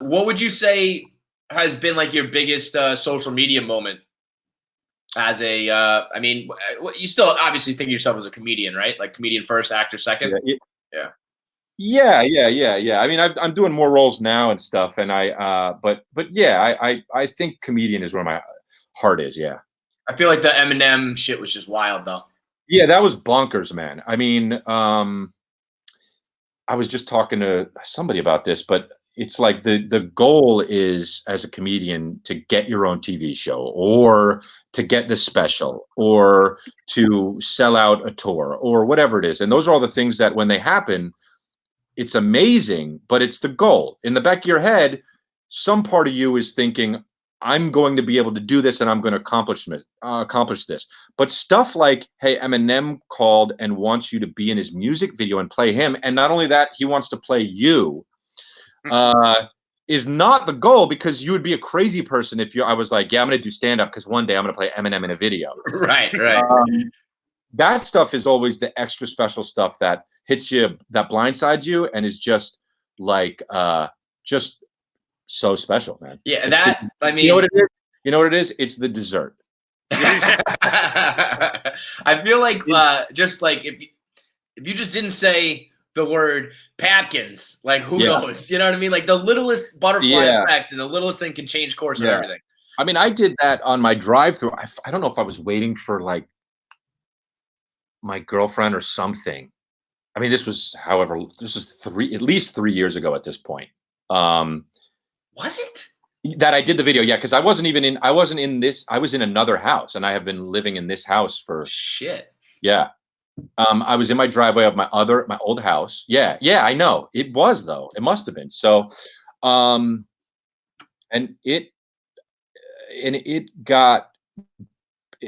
What would you say has been like your biggest social media moment as a? I mean, you still obviously think of yourself as a comedian, right? Like comedian first, actor second. Yeah, Yeah. yeah. I mean, I'm doing more roles now and stuff, and but yeah, I think comedian is where my heart is. Yeah, I feel like the Eminem shit was just wild though. yeah, that was bonkers, man. I mean, I was just talking to somebody about this, but it's like the goal is as a comedian to get your own TV show or to get this special or to sell out a tour or whatever it is. And those are all the things that when they happen, it's amazing, but it's the goal. In the back of your head, some part of you is thinking, I'm going to be able to do this and I'm going to accomplish this. But stuff like, hey, Eminem called and wants you to be in his music video and play him. And not only that, he wants to play you, is not the goal, because you would be a crazy person if I was like, yeah, I'm going to do stand up because one day I'm going to play Eminem in a video. Right. That stuff is always the extra special stuff that hits you, that blindsides you, and is just like just so special, man. Yeah, I mean, you know what it is? You know what it is? It's the dessert. I feel like just like if you just didn't say the word Patkins, like who knows? You know what I mean? Like the littlest butterfly effect and the littlest thing can change course of everything. I mean, I did that on my drive-through. I don't know if I was waiting for like my girlfriend or something. I mean, this was at least 3 years ago at this point. Was it? That I did the video, yeah, because I wasn't in this. I was in another house, and I have been living in this house for shit. Yeah, I was in my driveway of my old house. Yeah, I know it was though. It must have been so. And it got.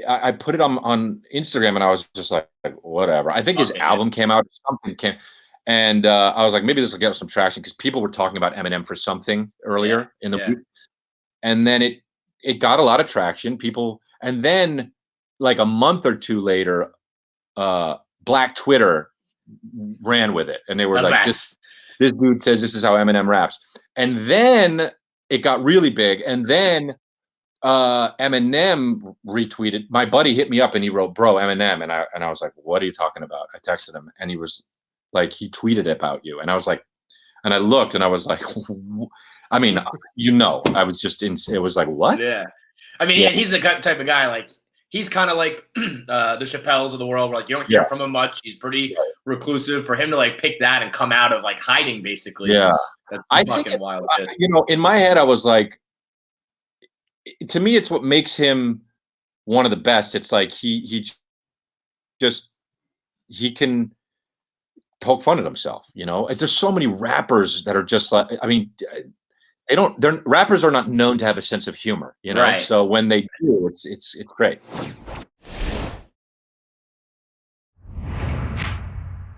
I put it on Instagram, and I was just like whatever. I think his album came out, something came. And I was like, maybe this will get some traction because people were talking about Eminem for something earlier in the week. And then it got a lot of traction. People, and then like a month or two later, Black Twitter ran with it, and they were like, this dude says this is how Eminem raps. And then it got really big, and then Eminem retweeted. My buddy hit me up and he wrote, "Bro, Eminem," and I was like, "What are you talking about?" I texted him, and he was like, he tweeted about you, and I was like, and I looked, and I was like, I mean, I was just in. It was like, what? Yeah, I mean, and he's the type of guy like he's kind of like the Chappelles of the world, where like you don't hear from him much. He's pretty reclusive. For him to like pick that and come out of like hiding, basically, that's fucking wild shit. In my head, I was like, to me, it's what makes him one of the best. It's like he can poke fun at himself, there's so many rappers that are just like, I mean, rappers are not known to have a sense of humor, Right. So when they do, it's great.